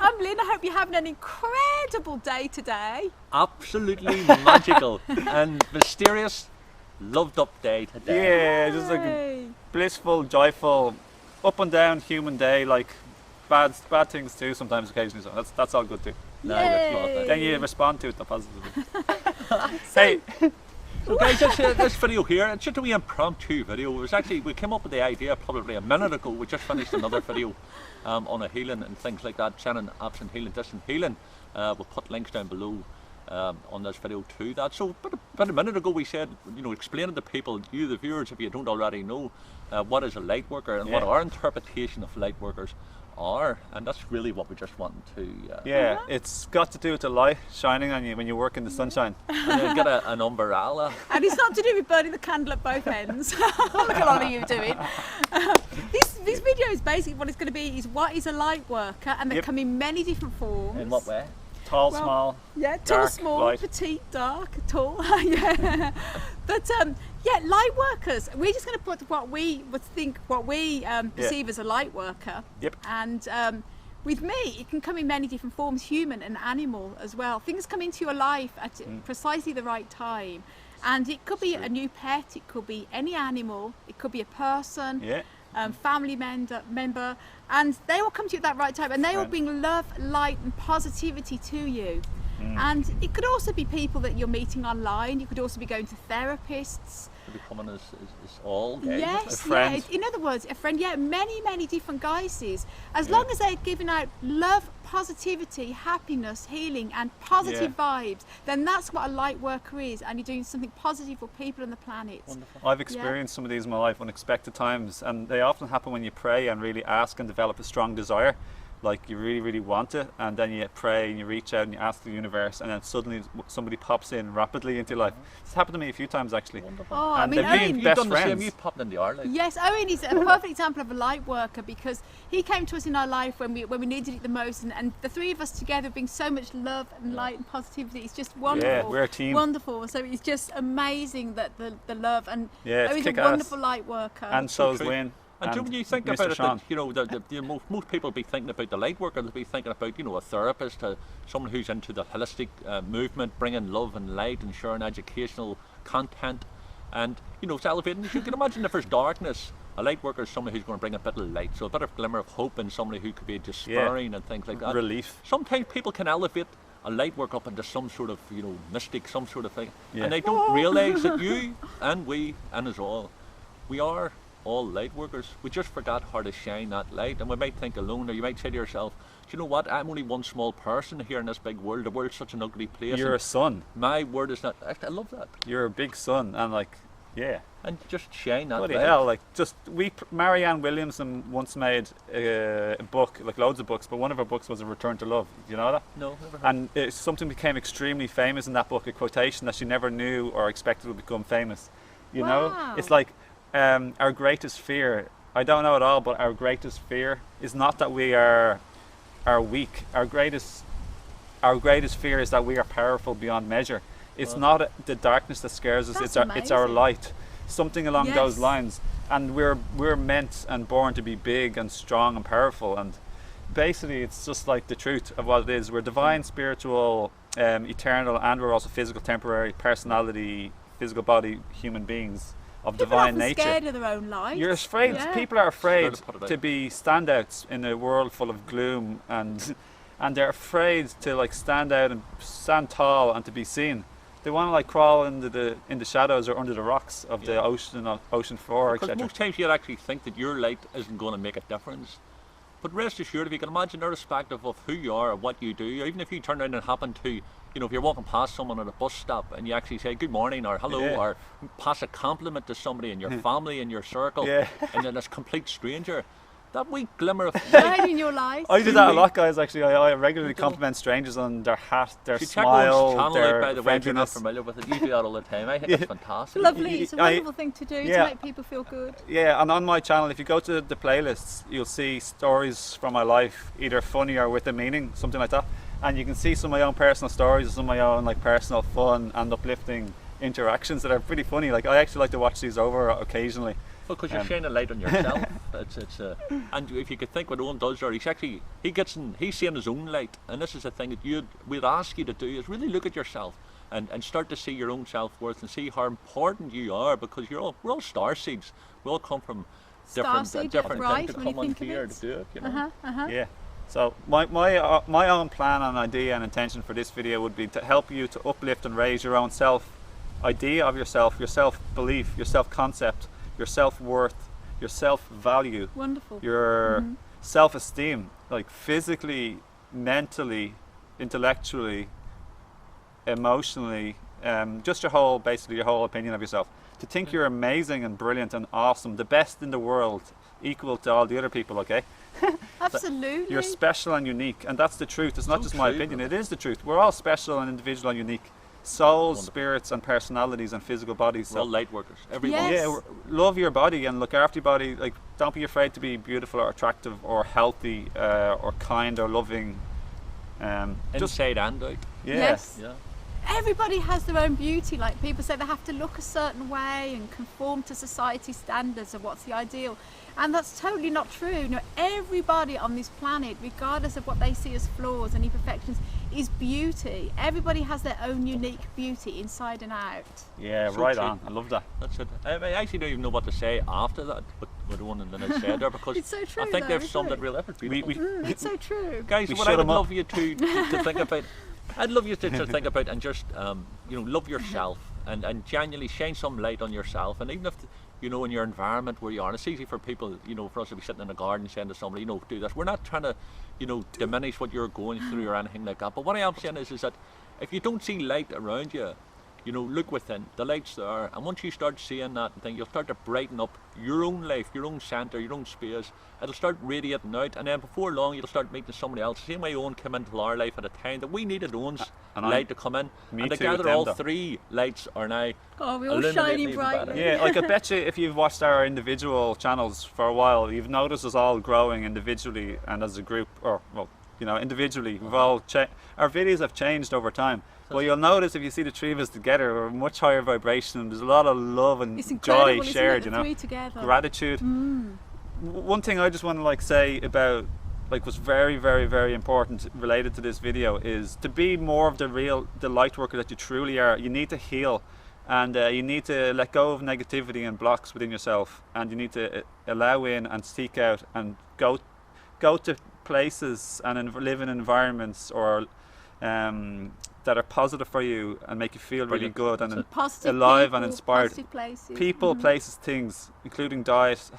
I'm Lynn. I hope you're having an incredible day today. Absolutely magical and mysterious, loved up day today. Yeah, just like a blissful, joyful, up and down human day. Like bad things too sometimes, occasionally. So that's all good too. No, that's not that. Then you respond to it positively. Hey. So guys, this video here, it's just a wee impromptu video. It was actually, we came up with the idea probably a minute ago. We just finished another video on a healing and things like that, sending absent healing, distant healing. We'll put links down below on this video to that. So about a minute ago we said, explaining to people, you the viewers, if you don't already know, what is a light worker and what our interpretation of light workers are, and that's really what we just want to it's got to do with the light shining on you when you work in the sunshine. And you get an umbrella, and it's not to do with burning the candle at both ends like a lot of you doing. This video is basically what it's going to be is what is a light worker, and they come in many different forms. in what way? Tall, small, tall, dark, small, light. petite, dark, tall. Yeah, but light workers. We're just going to put what we perceive as a light worker. Yep. And with me, it can come in many different forms, human and animal as well. Things come into your life at precisely the right time, and it could be a new pet, it could be any animal, it could be a person. Yeah. Family member, and they will come to you at that right time, and they will bring love, light and positivity to you. And it could also be people that you're meeting online. You could also be going to therapists. Becoming as all guys. Yes, a friend. in other words, a friend. Yeah, many different guises. As long as they're giving out love, positivity, happiness, healing and positive vibes, then that's what a light worker is, and you're doing something positive for people on the planet. Wonderful. I've experienced some of these in my life, unexpected times, and they often happen when you pray and really ask and develop a strong desire. Like you really want it, and then you pray and you reach out and you ask the universe, and then suddenly somebody pops in rapidly into your life. It's happened to me a few times actually. Wonderful. Oh, And I mean, they've been Owen, You've best done the same, friends. you popped into our life. yes, Owen is a perfect example of a light worker, because he came to us in our life when we needed it the most, and the three of us together bring so much love and light and positivity. It's just wonderful. Yeah, we're a team. Wonderful. So it's just amazing that the love, and Yeah, it's Owen's a kick-ass. wonderful light worker. And so is true. Wayne. And when you think Mr. about it, Sean. that, most people be thinking about the light worker, they'll be thinking about, a therapist, someone who's into the holistic movement, bringing love and light and sharing educational content, and it's elevating. You can imagine if there's darkness, a light worker is someone who's going to bring a bit of light, so a bit of glimmer of hope in somebody who could be despairing and things like that. Relief. Sometimes people can elevate a light work up into some sort of mystic, some sort of thing, and they don't realise that you and we and us all, we are all light workers. We just forgot how to shine that light, and we might think alone, or you might say to yourself, do you know what, I'm only one small person here in this big world. The world's such an ugly place. You're a sun. My word is not, I love that. You're a big sun, and And just shine that bloody light. hell, Marianne Williamson once made a book, like loads of books, but one of her books was A Return to Love. Do you know that? No, never heard. And something became extremely famous in that book, a quotation that she never knew or expected would become famous. You know? It's like, our greatest fear, I don't know at all, but our greatest fear is not that we are weak. Our greatest fear is that we are powerful beyond measure. It's not the darkness that scares us, it's our light. Something along those lines. And we're meant and born to be big and strong and powerful, and basically it's just like the truth of what it is. We're divine, spiritual, eternal, and we're also physical, temporary, personality, physical body, human beings of divine nature. Scared of their own light. You're afraid. People are afraid Scared to put it to out. be standouts in a world full of gloom, and they're afraid to stand out and stand tall and to be seen. They want to crawl into the shadows or under the rocks of the ocean floor, Because etc. most times you'd actually think that your light isn't going to make a difference. But rest assured, if you can imagine, irrespective of who you are or what you do, even if you turn around and happen to, if you're walking past someone at a bus stop and you actually say good morning or hello, or pass a compliment to somebody in your family, in your circle, and then this complete stranger, that wee glimmer of light in your life. I do that a lot, guys. Actually, I regularly compliment strangers on their hat, their Check Owen's smile, channel their out, by the way, if you're not friendliness. familiar with it. You do that all the time. I think it's fantastic. Lovely. It's a wonderful thing to do to make people feel good. Yeah, and on my channel, if you go to the playlists, you'll see stories from my life, either funny or with a meaning, something like that. And you can see some of my own personal stories, some of my own personal fun and uplifting interactions that are pretty funny. I actually like to watch these over occasionally. Because you're shining a light on yourself. And if you could think what Owen does there, he's seeing his own light, and this is the thing that we'd ask you to do is really look at yourself and start to see your own self-worth and see how important you are, because we're all star seeds. We all come from different things to come on here to do it. You know? Yeah. So my own plan and idea and intention for this video would be to help you to uplift and raise your own idea of yourself, your self-belief, your self-concept, your self-worth, your self-value, wonderful, your self-esteem, like physically, mentally, intellectually, emotionally, just basically your whole opinion of yourself. To think you're amazing and brilliant and awesome, the best in the world, equal to all the other people, okay? Absolutely. You're special and unique, and that's the truth. It's not just my opinion, it is the truth. We're all special and individual and unique. Souls, spirits and personalities and physical bodies. We're all light workers. Everybody. Yes. Yeah, love your body and look after your body. Like, don't be afraid to be beautiful or attractive or healthy or kind or loving. Inside and out. Yeah. Yes. Yeah. Everybody has their own beauty. Like, people say they have to look a certain way and conform to society standards of what's the ideal, and that's totally not true. You know, everybody on this planet, regardless of what they see as flaws and imperfections, is beauty. Everybody has their own unique beauty inside and out. Yeah, So right true. on. I love that. That's it. I actually don't even know what to say after that, what Owen and Lynette said there, because It's so true, I think though, they've summed isn't it real effort beautiful. It's so true. Guys, We what shut I would 'em up. love you to think about, I'd love you to think about and just love yourself and genuinely shine some light on yourself. And even if in your environment where you are, and it's easy for people, for us to be sitting in a garden saying to somebody, do this. We're not trying to, diminish what you're going through or anything like that. But what I am saying is that if you don't see light around you, look within. The light's there, and once you start seeing that thing, you'll start to brighten up your own life, your own centre, your own space. It'll start radiating out, and then before long, you'll start meeting somebody else. The same way Owen came into our life at a time that we needed Owen's light to come in, and together all three lights are now. Oh, we're all shining brightly. Yeah, like I bet you if you've watched our individual channels for a while, you've noticed us all growing individually and as a group, or individually. We've all our videos have changed over time. Well, you'll notice if you see the three of us together, we're much higher vibration, and there's a lot of love and joy shared, the three together. Gratitude. One thing I just want to say about what's very, very, very important related to this video is to be more of the light worker that you truly are. You need to heal, and you need to let go of negativity and blocks within yourself, and you need to allow in and seek out and go to places and live in environments or that are positive for you and make you feel really good and alive and inspired. People, places, things, including diet,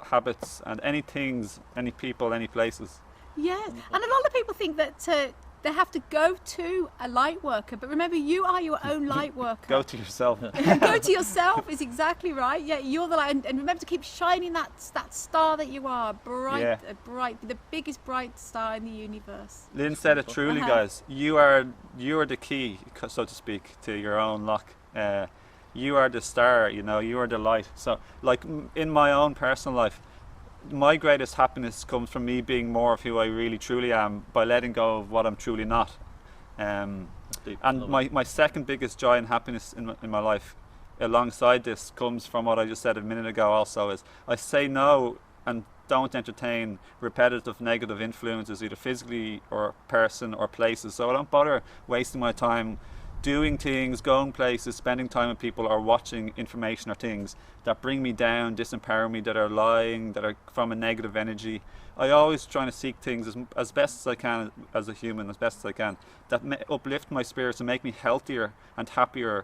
habits, and any people, any places. Yeah, and a lot of people think that they have to go to a light worker, but remember, you are your own light worker. Go to yourself. Go to yourself is exactly right. Yeah, you're the light, and remember to keep shining that star that you are, bright, the biggest bright star in the universe. Lynn said it truly, guys. You are the key, so to speak, to your own luck. You are the star. You are the light. So, like in my own personal life, my greatest happiness comes from me being more of who I really truly am by letting go of what I'm truly not. And my second biggest joy and happiness in my life alongside this comes from what I just said a minute ago also, is I say no and don't entertain repetitive negative influences, either physically or person or places. So I don't bother wasting my time doing things, going places, spending time with people, or watching information or things that bring me down, disempower me, that are lying, that are from a negative energy. I always trying to seek things as best as I can as a human, as best as I can, that uplift my spirits and make me healthier and happier,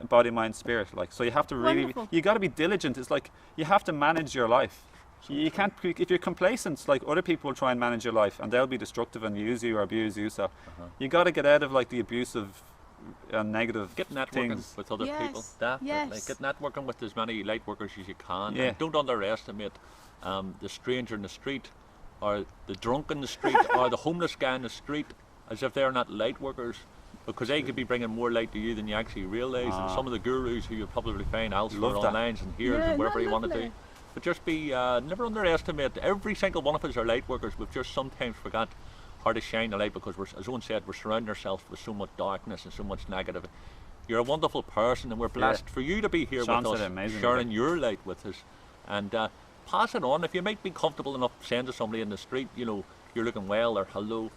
body, mind, spirit. So you have to really, you got to be diligent. It's like you have to manage your life. You can't, if you're complacent, other people will try and manage your life and they'll be destructive and use you or abuse you. So you got to get out of the abusive and negative Get networking things with other people. Definitely. Get networking with as many light workers as you can. And don't underestimate the stranger in the street, or the drunk in the street, or the homeless guy in the street, as if they're not light workers, because they could be bringing more light to you than you actually realise. And some of the gurus who you'll probably find elsewhere online and here and wherever you want to do. But just be never underestimate. Every single one of us are light workers. We've just sometimes forgot how to shine the light, because as Owen said, we're surrounding ourselves with so much darkness and so much negative. You're a wonderful person, and we're blessed for you to be here with us, sharing your light with us. and pass it on. If you might be comfortable enough saying to somebody in the street, you know, you're looking well or hello,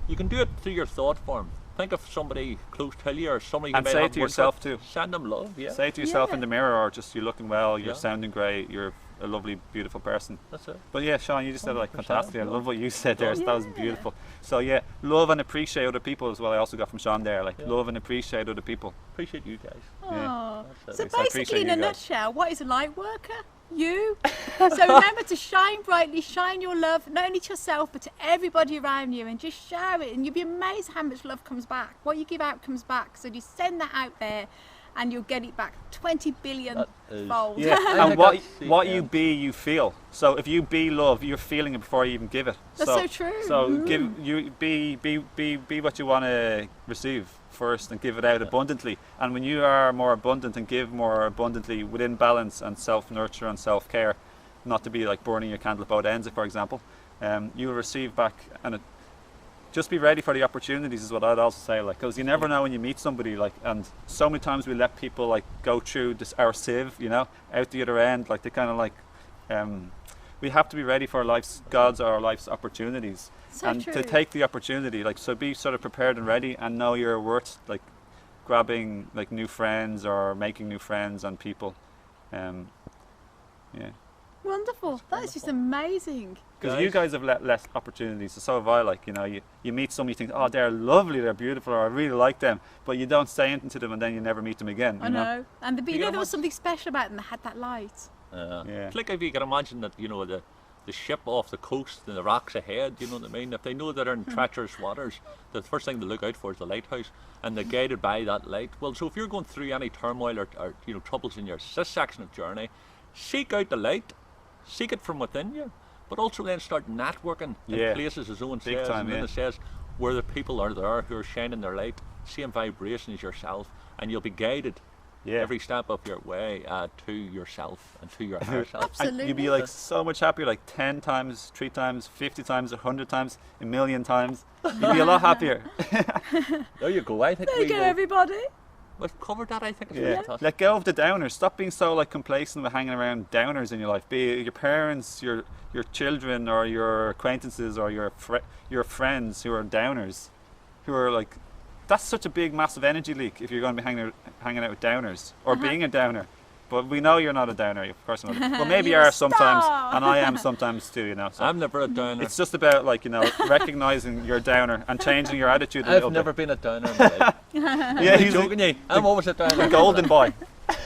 you can do it through your thought form. Think of somebody close to you or somebody you And might say have it to worked yourself with. too. Send them love, yeah. Say it to yourself Yeah. in the mirror, or just you're looking well, you're Yeah. sounding great, you're a lovely, beautiful person. That's it. But yeah, Sean, you just said it like 100%, fantastic. I yeah. love what you said there. That was Yeah. beautiful. So yeah, love and appreciate other people as well. I also got from Sean there, like Yeah. love and appreciate other people. Appreciate you guys. Oh. That's So it. So I basically, appreciate in you a guys. nutshell, what is a light worker? You. So remember to shine brightly, shine your love, not only to yourself, but to everybody around you, and just share it. And you'll be amazed how much love comes back. What you give out comes back. So you send that out there, and you'll get it back 20 billion That is- fold. Yeah, I and think what that's the what you end. be, you feel. So if you be love, you're feeling it before you even give it. That's so true. So give you be what you want to receive first, and give it out abundantly. And when you are more abundant and give more abundantly within balance and self-nurture and self-care, not to be like burning your candle at both ends, for example, you will receive back. And just be ready for the opportunities is what I'd also say, like, because you never know when you meet somebody, like, and so many times we let people like go through this our sieve, you know, out the other end, like they kind of like we have to be ready for life's gods or life's opportunities. So And true. to take the opportunity, like, so be sort of prepared and ready, and know you're worth like grabbing like new friends or making new friends and people. Yeah, Wonderful. That is just amazing. because you guys have let less opportunities, so have I. Like, you know, you meet somebody, you think, oh, they're lovely, they're beautiful, or I really like them, but you don't say anything to them, and then you never meet them again. I You know. And You you know know there was what? something special about them that had that light. Yeah. It's like if you can imagine that, you know, the ship off the coast and the rocks ahead, you know what I mean? If they know that they're in treacherous waters, the first thing they look out for is the lighthouse, and they're guided by that light. Well, so if you're going through any turmoil or you know, troubles in this section of journey, seek out the light, seek it from within you, but also then start networking Yeah. in places, as Owen Big says, time, and then yeah. it says where the people are there who are shining their light, same vibration as yourself, and you'll be guided Yeah. every step of your way to yourself and to your higher self. Absolutely. And you'd be like so much happier, like 10 times, 3 times, 50 times, 100 times, a million times. You'd be a lot happier. There you go. I think There you go, everybody. we've covered that. I think it's Yeah. fantastic. Let go of the downers. Stop being so like complacent with hanging around downers in your life. Be it your parents, your children, or your acquaintances, or your friends who are downers, who are like, that's such a big, massive energy leak if you're going to be hanging out with downers or being a downer. But we know you're not a downer, of course not. Well, maybe you You're a are sometimes, star. and I am sometimes too. You know. So I'm never a downer. it's just about, like, you know, recognizing your downer and changing your attitude a I've little never bit. been a downer in my life. Yeah, I'm he's joking you. I'm always a downer. a golden boy.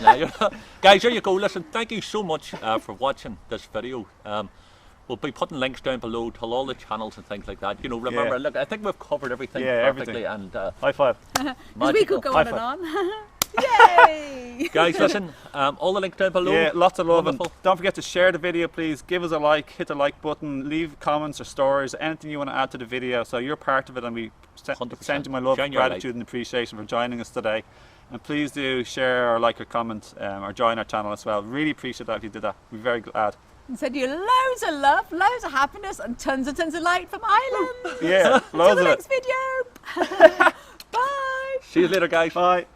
Nah, you're not. Guys, there you go. Listen, thank you so much for watching this video. We'll be putting links down below to all the channels and things like that. You know, remember, Yeah. look, I think we've covered everything Yeah, perfectly. everything. And High five. Because we magical. could go High on and five. on. Yay! Guys, listen, all the links down below. Yeah, lots of love, and Wonderful. don't forget to share the video, please. Give us a like, hit the like button, leave comments or stories, anything you want to add to the video, so you're part of it, and we 100%. send you my love, Shine your light. gratitude and appreciation for joining us today. And please do share or like or comment or join our channel as well. Really appreciate that if you did that. We're very glad. And send you loads of love, loads of happiness, and tons of light from Ireland. Yeah, Till loads the of it. next video. Bye. See you later, guys. Bye.